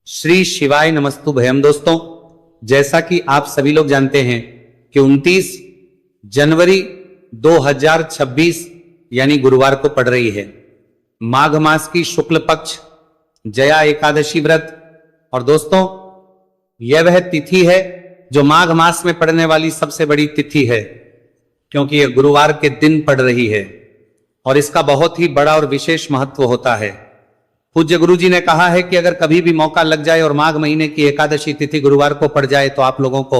श्री शिवाय नमस्तु भयम। दोस्तों, जैसा कि आप सभी लोग जानते हैं कि 29 जनवरी 2026 यानी गुरुवार को पड़ रही है माघ मास की शुक्ल पक्ष जया एकादशी व्रत। और दोस्तों, यह वह तिथि है जो माघ मास में पड़ने वाली सबसे बड़ी तिथि है, क्योंकि यह गुरुवार के दिन पड़ रही है और इसका बहुत ही बड़ा और विशेष महत्व होता है। पूज्य गुरु जी ने कहा है कि अगर कभी भी मौका लग जाए और माघ महीने की एकादशी तिथि गुरुवार को पड़ जाए तो आप लोगों को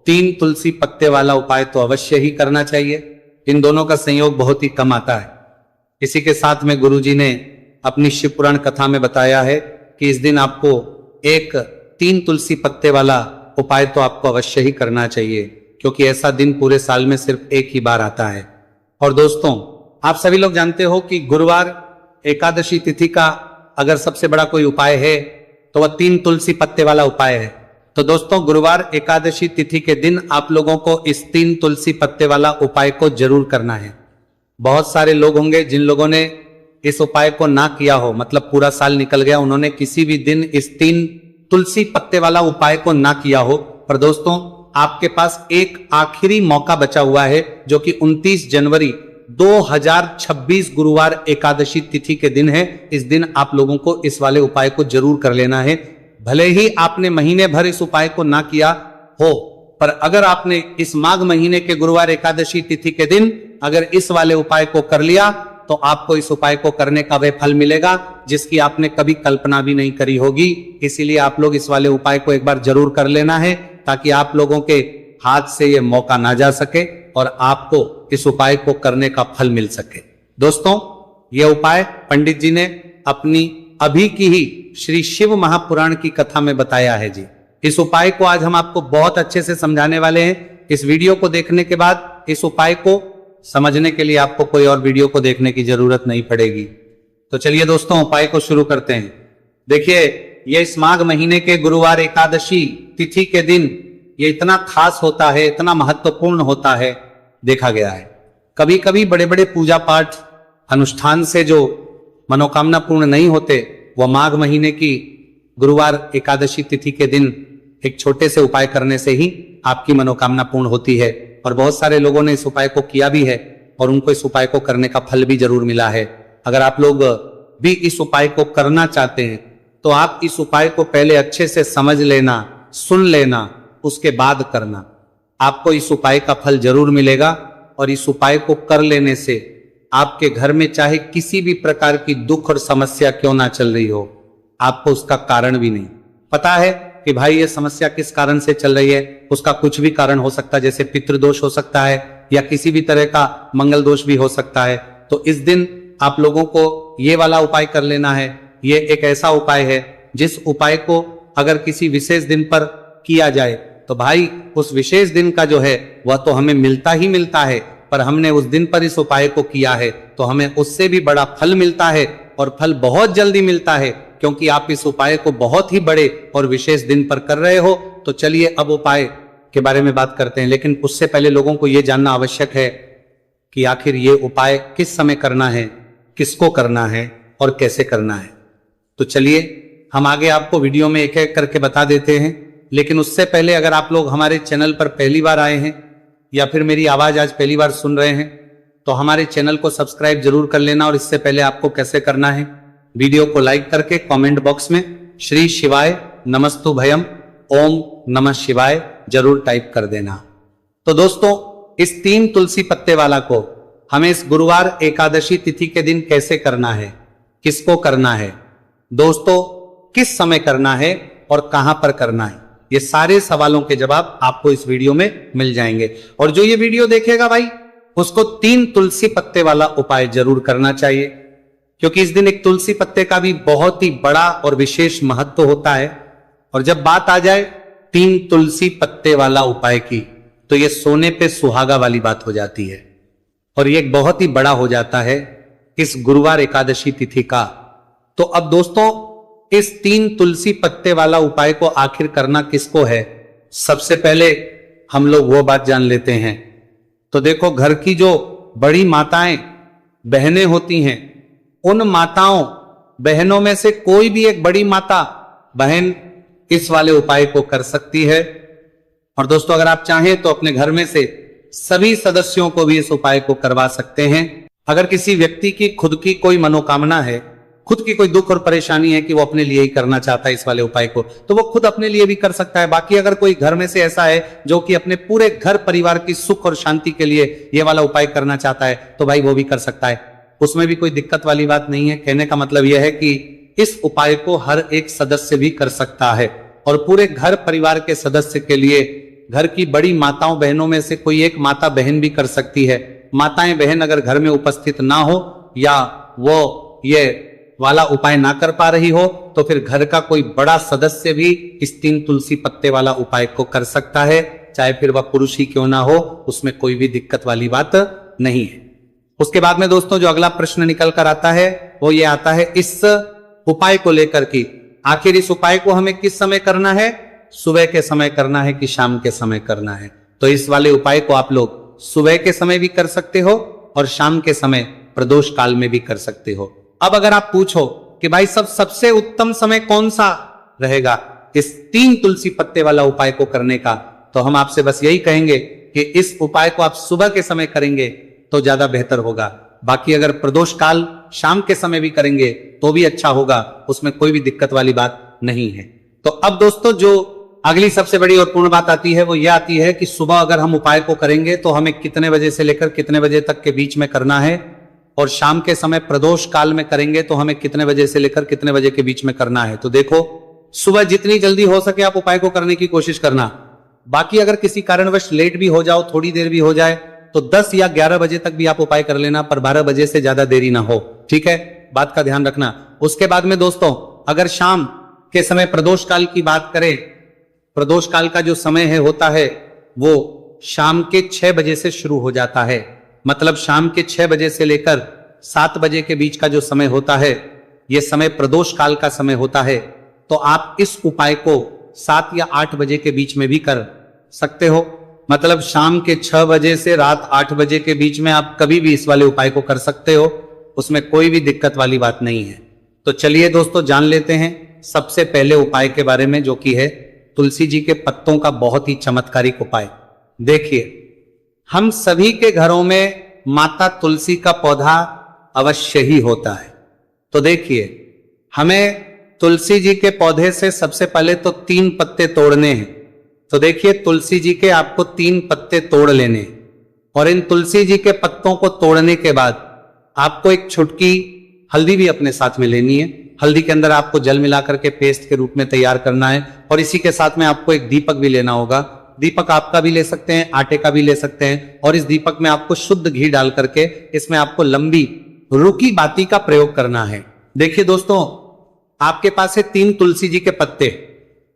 3 तुलसी पत्ते वाला उपाय तो अवश्य ही करना चाहिए। इन दोनों का संयोग बहुत ही कम आता है। इसी के साथ में गुरु जी ने अपनी शिव पुराण कथा में बताया है कि इस दिन आपको 3 तुलसी पत्ते वाला उपाय तो आपको अवश्य ही करना चाहिए, क्योंकि ऐसा दिन पूरे साल में सिर्फ एक ही बार आता है। और दोस्तों, आप सभी लोग जानते हो कि गुरुवार एकादशी तिथि का अगर सबसे बड़ा कोई उपाय है तो वह 3 तुलसी पत्ते वाला उपाय है। तो दोस्तों, गुरुवार एकादशी तिथि के दिन आप लोगों को इस 3 तुलसी पत्ते वाला उपाय को जरूर करना है। बहुत सारे लोग होंगे जिन लोगों ने इस उपाय को ना किया हो, मतलब पूरा साल निकल गया, उन्होंने किसी भी दिन इस 3 तुलसी पत्ते वाला उपाय को ना किया हो। पर दोस्तों, आपके पास एक आखिरी मौका बचा हुआ है, जो कि 29 जनवरी 2026 गुरुवार एकादशी तिथि के दिन है। इस दिन आप लोगों को इस वाले उपाय को जरूर कर लेना है। भले ही आपने महीने भर इस उपाय को ना किया हो, पर अगर आपने इस माघ महीने के गुरुवार एकादशी तिथि के दिन अगर इस वाले उपाय को कर लिया तो आपको इस उपाय को करने का वह फल मिलेगा जिसकी आपने कभी कल्पना भी नहीं करी होगी। इसीलिए आप लोग इस वाले उपाय को एक बार जरूर कर लेना है, ताकि आप लोगों के हाथ से यह मौका ना जा सके और आपको इस उपाय को करने का फल मिल सके। दोस्तों, यह उपाय पंडित जी ने अपनी अभी की ही श्री शिव महापुराण की कथा में बताया है जी। इस उपाय को आज हम आपको बहुत अच्छे से समझाने वाले हैं। इस वीडियो को देखने के बाद इस उपाय को समझने के लिए आपको कोई और वीडियो को देखने की जरूरत नहीं पड़ेगी। तो चलिए दोस्तों, उपाय को शुरू करते हैं। देखिए, यह इस माघ महीने के गुरुवार एकादशी तिथि के दिन ये इतना खास होता है, इतना महत्वपूर्ण होता है, देखा गया है। कभी कभी बड़े बड़े पूजा पाठ अनुष्ठान से जो मनोकामना पूर्ण नहीं होते, वह माघ महीने की गुरुवार एकादशी तिथि के दिन एक छोटे से उपाय करने से ही आपकी मनोकामना पूर्ण होती है। और बहुत सारे लोगों ने इस उपाय को किया भी है और उनको इस उपाय को करने का फल भी जरूर मिला है। अगर आप लोग भी इस उपाय को करना चाहते हैं तो आप इस उपाय को पहले अच्छे से समझ लेना, सुन लेना, उसके बाद करना। आपको इस उपाय का फल जरूर मिलेगा। और इस उपाय को कर लेने से आपके घर में चाहे किसी भी प्रकार की दुख और समस्या क्यों ना चल रही हो, आपको उसका कारण भी नहीं पता है कि भाई ये समस्या किस कारण से चल रही है। उसका कुछ भी कारण हो सकता है, जैसे पितृदोष हो सकता है या किसी भी तरह का मंगल दोष भी हो सकता है। तो इस दिन आप लोगों को ये वाला उपाय कर लेना है। ये एक ऐसा उपाय है जिस उपाय को अगर किसी विशेष दिन पर किया जाए तो भाई उस विशेष दिन का जो है वह तो हमें मिलता ही मिलता है, पर हमने उस दिन पर इस उपाय को किया है तो हमें उससे भी बड़ा फल मिलता है, और फल बहुत जल्दी मिलता है, क्योंकि आप इस उपाय को बहुत ही बड़े और विशेष दिन पर कर रहे हो। तो चलिए अब उपाय के बारे में बात करते हैं, लेकिन उससे पहले लोगों को यह जानना आवश्यक है कि आखिर ये उपाय किस समय करना है, किसको करना है और कैसे करना है। तो चलिए हम आगे आपको वीडियो में एक एक करके बता देते हैं। लेकिन उससे पहले अगर आप लोग हमारे चैनल पर पहली बार आए हैं या फिर मेरी आवाज आज पहली बार सुन रहे हैं तो हमारे चैनल को सब्सक्राइब जरूर कर लेना। और इससे पहले आपको कैसे करना है, वीडियो को लाइक करके कमेंट बॉक्स में श्री शिवाय नमस्तु भयम ओम नमः शिवाय जरूर टाइप कर देना। तो दोस्तों, इस 3 तुलसी पत्ते वाला को हमें इस गुरुवार एकादशी तिथि के दिन कैसे करना है, किसको करना है, दोस्तों किस समय करना है और कहां पर करना है, ये सारे सवालों के जवाब आपको इस वीडियो में मिल जाएंगे। और जो ये वीडियो देखेगा भाई, उसको 3 तुलसी पत्ते वाला उपाय जरूर करना चाहिए, क्योंकि इस दिन एक तुलसी पत्ते का भी बहुत ही बड़ा और विशेष महत्व होता है। और जब बात आ जाए 3 तुलसी पत्ते वाला उपाय की, तो ये सोने पे सुहागा वाली बात हो जाती है और ये बहुत ही बड़ा हो जाता है इस गुरुवार एकादशी तिथि का। तो अब दोस्तों, इस 3 तुलसी पत्ते वाला उपाय को आखिर करना किसको है, सबसे पहले हम लोग वो बात जान लेते हैं। तो देखो, घर की जो बड़ी माताएं बहनें होती हैं, उन माताओं बहनों में से कोई भी एक बड़ी माता बहन इस वाले उपाय को कर सकती है। और दोस्तों अगर आप चाहें तो अपने घर में से सभी सदस्यों को भी इस उपाय को करवा सकते हैं। अगर किसी व्यक्ति की खुद की कोई मनोकामना है, खुद की कोई दुख और परेशानी है कि वो अपने लिए ही करना चाहता है इस वाले उपाय को, तो वो खुद अपने लिए भी कर सकता है। बाकी अगर कोई घर में से ऐसा है जो कि अपने पूरे घर परिवार की सुख और शांति के लिए ये वाला उपाय करना चाहता है, तो भाई वो भी कर सकता है, उसमें भी कोई दिक्कत वाली बात नहीं है। कहने का मतलब यह है कि इस उपाय को हर एक सदस्य भी कर सकता है और पूरे घर परिवार के सदस्य के लिए घर की बड़ी माताओं बहनों में से कोई एक माता बहन भी कर सकती है। माताएं बहन अगर घर में उपस्थित ना हो या वो ये वाला उपाय ना कर पा रही हो, तो फिर घर का कोई बड़ा सदस्य भी इस 3 तुलसी पत्ते वाला उपाय को कर सकता है, चाहे फिर वह पुरुष ही क्यों ना हो, उसमें कोई भी दिक्कत वाली बात नहीं है। उसके बाद में दोस्तों जो अगला प्रश्न निकल कर आता है वो ये आता है इस उपाय को लेकर कि आखिर इस उपाय को हमें किस समय करना है, सुबह के समय करना है कि शाम के समय करना है। तो इस वाले उपाय को आप लोग सुबह के समय भी कर सकते हो और शाम के समय प्रदोष काल में भी कर सकते हो। अब अगर आप पूछो कि भाई सबसे उत्तम समय कौन सा रहेगा इस 3 तुलसी पत्ते वाला उपाय को करने का, तो हम आपसे बस यही कहेंगे कि इस उपाय को आप सुबह के समय करेंगे तो ज्यादा बेहतर होगा। बाकी अगर प्रदोष काल शाम के समय भी करेंगे तो भी अच्छा होगा, उसमें कोई भी दिक्कत वाली बात नहीं है। तो अब दोस्तों जो अगली सबसे बड़ी और पूर्ण बात आती है वो ये आती है कि सुबह अगर हम उपाय को करेंगे तो हमें कितने बजे से लेकर कितने बजे तक के बीच में करना है, और शाम के समय प्रदोष काल में करेंगे तो हमें कितने बजे से लेकर कितने बजे के बीच में करना है। तो देखो सुबह जितनी जल्दी हो सके आप उपाय को करने की कोशिश करना। बाकी अगर किसी कारणवश लेट भी हो जाओ, थोड़ी देर भी हो जाए, तो 10 या 11 बजे तक भी आप उपाय कर लेना, पर 12 बजे से ज्यादा देरी ना हो, ठीक है, बात का ध्यान रखना। उसके बाद में दोस्तों अगर शाम के समय प्रदोष काल की बात करें, प्रदोष काल का जो समय है होता है वो शाम के 6 बजे से शुरू हो जाता है। मतलब शाम के 6 बजे से लेकर 7 बजे के बीच का जो समय होता है यह समय प्रदोष काल का समय होता है। तो आप इस उपाय को 7 या 8 बजे के बीच में भी कर सकते हो। मतलब शाम के 6 बजे से रात 8 बजे के बीच में आप कभी भी इस वाले उपाय को कर सकते हो, उसमें कोई भी दिक्कत वाली बात नहीं है। तो चलिए दोस्तों जान लेते हैं सबसे पहले उपाय के बारे में, जो कि है तुलसी जी के पत्तों का बहुत ही चमत्कारिक उपाय। देखिए हम सभी के घरों में माता तुलसी का पौधा अवश्य ही होता है। तो देखिए हमें तुलसी जी के पौधे से सबसे पहले तो 3 पत्ते तोड़ने हैं। तो देखिए तुलसी जी के आपको 3 पत्ते तोड़ लेने हैं, और इन तुलसी जी के पत्तों को तोड़ने के बाद आपको एक छुटकी हल्दी भी अपने साथ में लेनी है। हल्दी के अंदर आपको जल मिलाकर के पेस्ट के रूप में तैयार करना है, और इसी के साथ में आपको एक दीपक भी लेना होगा। दीपक आपका भी ले सकते हैं, आटे का भी ले सकते हैं, और इस दीपक में आपको शुद्ध घी डाल करके इसमें आपको लंबी रुकी बाती का प्रयोग करना है। देखिए दोस्तों आपके पास है 3 तुलसी जी के पत्ते।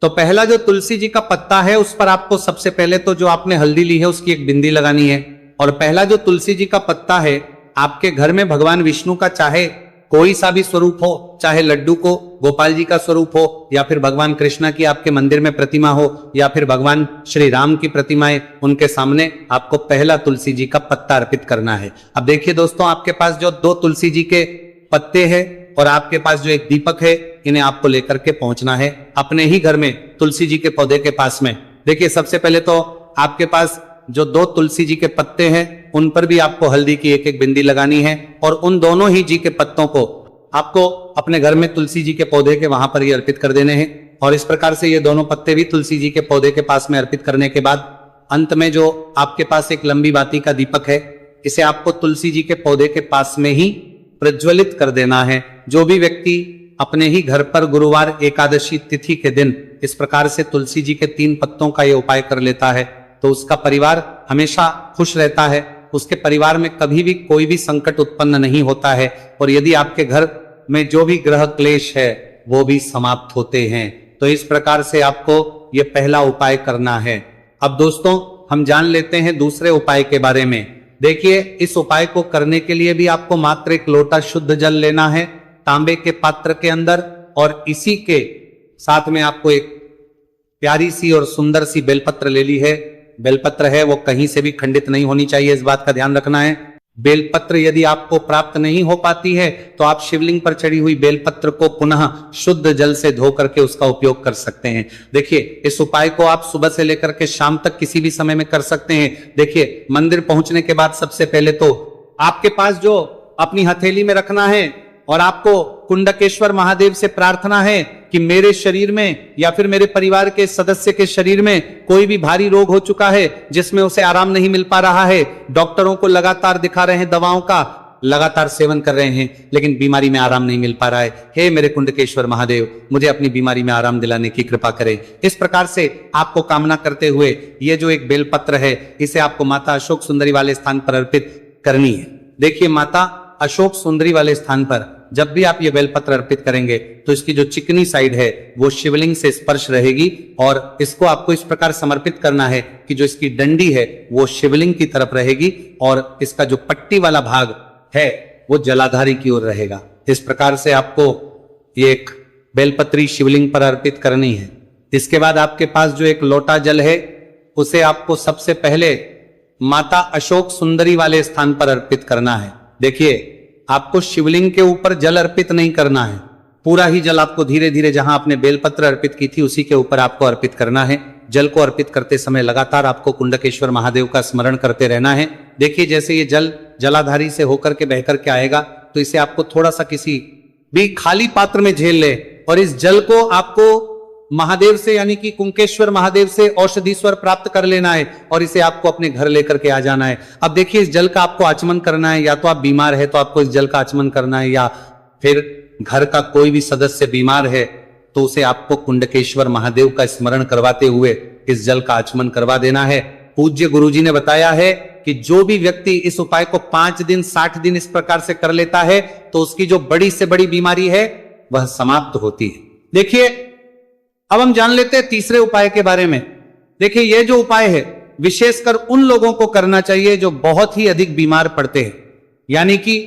तो पहला जो तुलसी जी का पत्ता है उस पर आपको सबसे पहले तो जो आपने हल्दी ली है उसकी एक बिंदी लगानी है। और पहला जो तुलसी जी का पत्ता है, आपके घर में भगवान विष्णु का चाहे कोई सा भी स्वरूप हो, चाहे लड्डू को गोपाल जी का स्वरूप हो, या फिर भगवान कृष्णा की आपके मंदिर में प्रतिमा हो, या फिर भगवान श्री राम की प्रतिमाएं, उनके सामने आपको पहला तुलसी जी का पत्ता अर्पित करना है। अब देखिए दोस्तों आपके पास जो 2 तुलसी जी के पत्ते हैं और आपके पास जो एक दीपक है, इन्हें आपको लेकर के पहुंचना है अपने ही घर में तुलसी जी के पौधे के पास में। देखिए सबसे पहले तो आपके पास जो 2 तुलसी जी के पत्ते हैं उन पर भी आपको हल्दी की एक एक बिंदी लगानी है, और उन दोनों ही जी के पत्तों को आपको अपने घर में तुलसी जी के पौधे के वहां पर ही अर्पित कर देने हैं। और इस प्रकार से ये दोनों पत्ते भी तुलसी जी के पौधे के पास में अर्पित करने के बाद अंत में जो आपके पास एक लंबी बाती का दीपक है, इसे आपको तुलसी जी के पौधे के पास में ही प्रज्वलित कर देना है। जो भी व्यक्ति अपने ही घर पर गुरुवार एकादशी तिथि के दिन इस प्रकार से तुलसी जी के 3 पत्तों का ये उपाय कर लेता है तो उसका परिवार हमेशा खुश रहता है, उसके परिवार में कभी भी कोई भी संकट उत्पन्न नहीं होता है, और यदि आपके घर में जो भी ग्रह क्लेश है वो भी समाप्त होते हैं। तो इस प्रकार से आपको ये पहला उपाय करना है। अब दोस्तों हम जान लेते हैं दूसरे उपाय के बारे में। देखिए इस उपाय को करने के लिए भी आपको मात्र 1 लोटा शुद्ध जल लेना है तांबे के पात्र के अंदर, और इसी के साथ में आपको एक प्यारी सी और सुंदर सी बेलपत्र ले ली है। बेलपत्र है वो कहीं से भी खंडित नहीं होनी चाहिए, इस बात का ध्यान रखना है। बेलपत्र यदि आपको प्राप्त नहीं हो पाती है तो आप शिवलिंग पर चढ़ी हुई बेलपत्र को पुनः शुद्ध जल से धो करके उसका उपयोग कर सकते हैं। देखिए, इस उपाय को आप सुबह से लेकर के शाम तक किसी भी समय में कर सकते हैं। देखिए, मंदिर पहुंचने के बाद सबसे पहले तो आपके पास जो अपनी हथेली में रखना है और आपको कुंडकेश्वर महादेव से प्रार्थना है कि मेरे शरीर में या फिर मेरे परिवार के सदस्य के शरीर में कोई भी भारी रोग हो चुका है जिसमें उसे आराम नहीं मिल पा रहा है, डॉक्टरों को लगातार दिखा रहे हैं, दवाओं का लगातार सेवन कर रहे हैं, लेकिन बीमारी में आराम नहीं मिल पा रहा है, हे मेरे कुंडकेश्वर महादेव मुझे अपनी बीमारी में आराम दिलाने की कृपा करें। इस प्रकार से आपको कामना करते हुए ये जो एक बेलपत्र है इसे आपको माता अशोक सुंदरी वाले स्थान पर अर्पित करनी है। देखिए, माता अशोक सुंदरी वाले स्थान पर जब भी आप ये बेलपत्र अर्पित करेंगे तो इसकी जो चिकनी साइड है वो शिवलिंग से स्पर्श रहेगी और इसको आपको इस प्रकार समर्पित करना है कि जो इसकी डंडी है वो शिवलिंग की तरफ रहेगी और इसका जो पट्टी वाला भाग है वो जलाधारी की ओर रहेगा। इस प्रकार से आपको ये एक बेलपत्री शिवलिंग पर अर्पित करनी है। इसके बाद आपके पास जो एक लोटा जल है उसे आपको सबसे पहले माता अशोक सुंदरी वाले स्थान पर अर्पित करना है। देखिए, आपको शिवलिंग के ऊपर जल अर्पित नहीं करना है, पूरा ही जल आपको धीरे धीरे जहां आपने बेलपत्र अर्पित की थी उसी के ऊपर आपको अर्पित करना है। जल को अर्पित करते समय लगातार आपको कुंडकेश्वर महादेव का स्मरण करते रहना है। देखिए, जैसे ये जल जलाधारी से होकर के बहकर के आएगा तो इसे आपको थोड़ा सा किसी भी खाली पात्र में झेल ले और इस जल को आपको महादेव से यानी कि कुंकेश्वर महादेव से औषधि स्वर प्राप्त कर लेना है और इसे आपको अपने घर लेकर के आ जाना है। अब देखिए, इस जल का आपको आचमन करना है, या तो आप बीमार है तो आपको इस जल का आचमन करना है, या फिर घर का कोई भी सदस्य बीमार है तो उसे आपको कुंडकेश्वर महादेव का स्मरण करवाते हुए इस जल का आचमन करवा देना है। पूज्य गुरुजी ने बताया है कि जो भी व्यक्ति इस उपाय को 5 दिन 60 दिन इस प्रकार से कर लेता है तो उसकी जो बड़ी से बड़ी बीमारी है वह समाप्त होती है। देखिए, अब हम जान लेते हैं तीसरे उपाय के बारे में। देखिए, यह जो उपाय है विशेषकर उन लोगों को करना चाहिए जो बहुत ही अधिक बीमार पड़ते हैं, यानी कि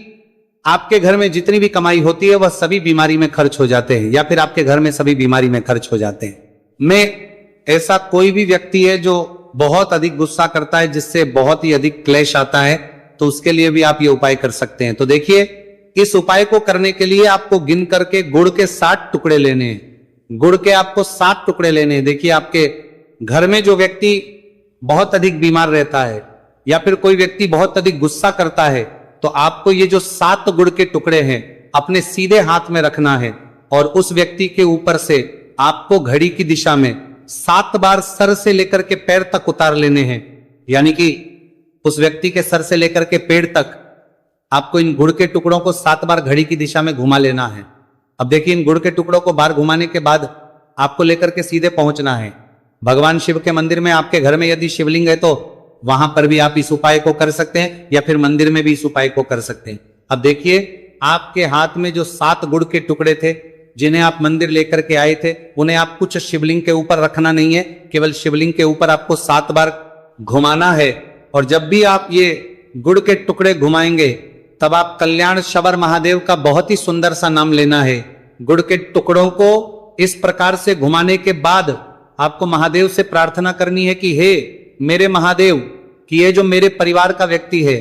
आपके घर में जितनी भी कमाई होती है वह सभी बीमारी में खर्च हो जाते हैं या फिर आपके घर में सभी बीमारी में खर्च हो जाते हैं। में ऐसा कोई भी व्यक्ति है जो बहुत अधिक गुस्सा करता है जिससे बहुत ही अधिक क्लेश आता है तो उसके लिए भी आप ये उपाय कर सकते हैं। तो देखिए, इस उपाय को करने के लिए आपको गिन करके गुड़ के 60 टुकड़े लेने हैं। गुड़ के आपको 7 टुकड़े लेने हैं। देखिए, आपके घर में जो व्यक्ति बहुत अधिक बीमार रहता है या फिर कोई व्यक्ति बहुत अधिक गुस्सा करता है तो आपको ये जो 7 गुड़ के टुकड़े हैं अपने सीधे हाथ में रखना है और उस व्यक्ति के ऊपर से आपको घड़ी की दिशा में 7 बार सर से लेकर के पैर तक उतार लेने हैं, यानी कि उस व्यक्ति के सर से लेकर के पैर तक आपको इन गुड़ के टुकड़ों को 7 बार घड़ी की दिशा में घुमा लेना है। अब देखिए, इन गुड़ के टुकड़ों को बार घुमाने के बाद आपको लेकर के सीधे पहुंचना है भगवान शिव के मंदिर में। आपके घर में यदि शिवलिंग है तो वहां पर भी आप इस उपाय को कर सकते हैं या फिर मंदिर में भी इस उपाय को कर सकते हैं। अब देखिए, आपके हाथ में जो 7 गुड़ के टुकड़े थे जिन्हें आप मंदिर लेकर के आए थे उन्हें आप कुछ शिवलिंग के ऊपर रखना नहीं है, केवल शिवलिंग के ऊपर आपको 7 बार घुमाना है। और जब भी आप ये गुड़ के टुकड़े घुमाएंगे तब आप कल्याण शबर महादेव का बहुत ही सुंदर सा नाम लेना है। गुड़ के टुकड़ों को इस प्रकार से घुमाने के बाद आपको महादेव से प्रार्थना करनी है कि हे मेरे महादेव, कि ये जो मेरे परिवार का व्यक्ति है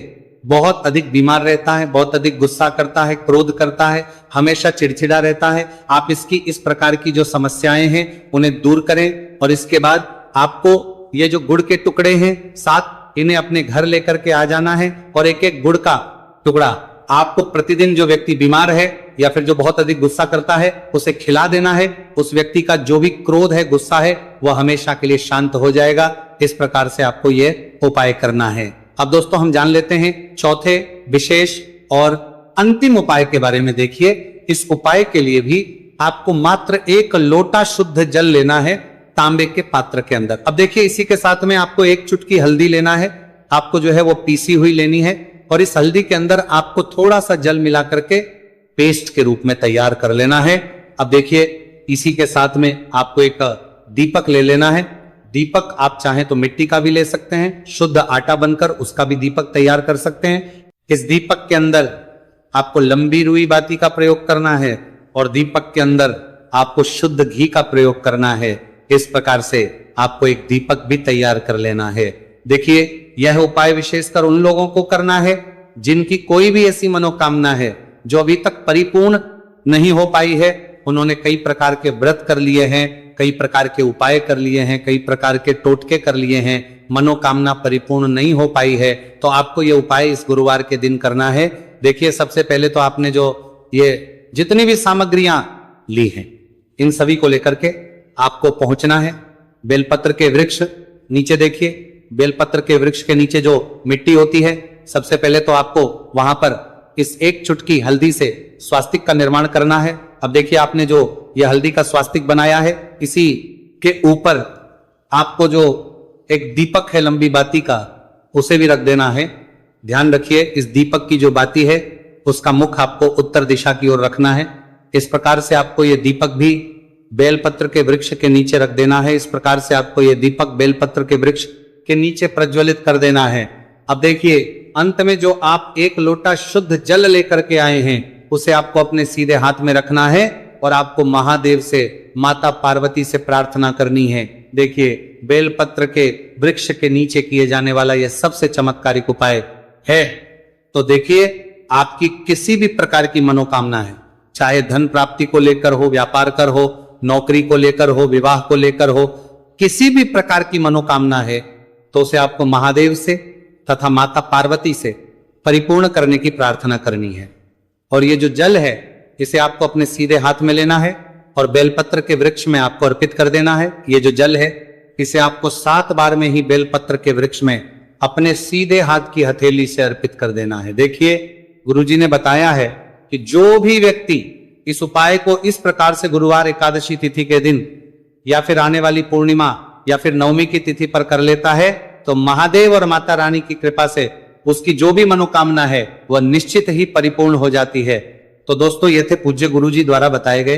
बहुत अधिक बीमार रहता है, बहुत अधिक गुस्सा करता है, क्रोध करता है, हमेशा चिड़चिड़ा रहता है, आप इसकी इस प्रकार की जो समस्याएं हैं उन्हें दूर करें। और इसके बाद आपको ये जो गुड़ के टुकड़े हैं 7, इन्हें अपने घर लेकर के आ जाना है और एक एक गुड़ का टुकड़ा आपको प्रतिदिन जो व्यक्ति बीमार है या फिर जो बहुत अधिक गुस्सा करता है उसे खिला देना है। उस व्यक्ति का जो भी क्रोध है, गुस्सा है, वह हमेशा के लिए शांत हो जाएगा। इस प्रकार से आपको यह उपाय करना है। अब दोस्तों, हम जान लेते हैं चौथे विशेष और अंतिम उपाय के बारे में। देखिए, इस उपाय के लिए भी आपको मात्र 1 लोटा शुद्ध जल लेना है तांबे के पात्र के अंदर। अब देखिए, इसी के साथ में आपको 1 चुटकी हल्दी लेना है, आपको जो है वो पीसी हुई लेनी है और इस हल्दी के अंदर आपको थोड़ा सा जल मिला करके पेस्ट के रूप में तैयार कर लेना है। अब देखिए, इसी के साथ में आपको एक दीपक ले लेना है। दीपक आप चाहें तो मिट्टी का भी ले सकते हैं, शुद्ध आटा बनकर उसका भी दीपक तैयार कर सकते हैं। इस दीपक के अंदर आपको लंबी रुई बाती का प्रयोग करना है और दीपक के अंदर आपको शुद्ध घी का प्रयोग करना है। इस प्रकार से आपको एक दीपक भी तैयार कर लेना है। देखिए, यह उपाय विशेषकर उन लोगों को करना है जिनकी कोई भी ऐसी मनोकामना है जो अभी तक परिपूर्ण नहीं हो पाई है, उन्होंने कई प्रकार के व्रत कर लिए हैं, कई प्रकार के उपाय कर लिए हैं, कई प्रकार के टोटके कर लिए हैं, मनोकामना परिपूर्ण नहीं हो पाई है, तो आपको ये उपाय इस गुरुवार के दिन करना है। देखिए, सबसे पहले तो आपने जो ये जितनी भी सामग्रियां ली हैं, इन सभी को लेकर के आपको पहुंचना है बेलपत्र के वृक्ष। नीचे देखिए, बेलपत्र के वृक्ष के नीचे जो मिट्टी होती है, सबसे पहले तो आपको वहां पर इस एक चुटकी हल्दी से स्वास्तिक का निर्माण करना है। अब देखिए, आपने जो यह हल्दी का स्वास्तिक बनाया है, इसी के ऊपर आपको जो एक दीपक है लंबी बाती का, उसे भी रख देना है। ध्यान रखिए, इस दीपक की जो बाती है उसका मुख आपको उत्तर दिशा की ओर रखना है। इस प्रकार से आपको यह दीपक भी बेलपत्र के वृक्ष के नीचे रख देना है। इस प्रकार से आपको यह दीपक बेलपत्र के वृक्ष के नीचे प्रज्वलित कर देना है। अब देखिए, अंत में जो आप एक लोटा शुद्ध जल लेकर के आए हैं, उसे आपको अपने सीधे हाथ में रखना है और आपको महादेव से, माता पार्वती से प्रार्थना करनी है। देखिए, बेलपत्र के वृक्ष के नीचे किए जाने वाला यह सबसे चमत्कारिक उपाय है। तो देखिए, आपकी किसी भी प्रकार की मनोकामना है, चाहे धन प्राप्ति को लेकर हो, व्यापार कर हो, नौकरी को लेकर हो, विवाह को लेकर हो, किसी भी प्रकार की मनोकामना है, तो उसे आपको महादेव से तथा माता पार्वती से परिपूर्ण करने की प्रार्थना करनी है। और ये जो जल है, इसे आपको अपने सीधे हाथ में लेना है और बेलपत्र के वृक्ष में आपको अर्पित कर देना है। ये जो जल है, इसे आपको 7 बार में ही बेलपत्र के वृक्ष में अपने सीधे हाथ की हथेली से अर्पित कर देना है। देखिए, गुरुजी ने बताया है कि जो भी व्यक्ति इस उपाय को इस प्रकार से गुरुवार एकादशी तिथि के दिन या फिर आने वाली पूर्णिमा या फिर नवमी की तिथि पर कर लेता है, तो महादेव और माता रानी की कृपा से उसकी जो भी मनोकामना है वह निश्चित ही परिपूर्ण हो जाती है। तो दोस्तों, ये थे पूज्य गुरुजी द्वारा बताए गए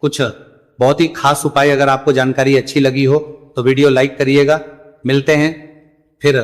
कुछ बहुत ही खास उपाय। अगर आपको जानकारी अच्छी लगी हो तो वीडियो लाइक करिएगा। मिलते हैं फिर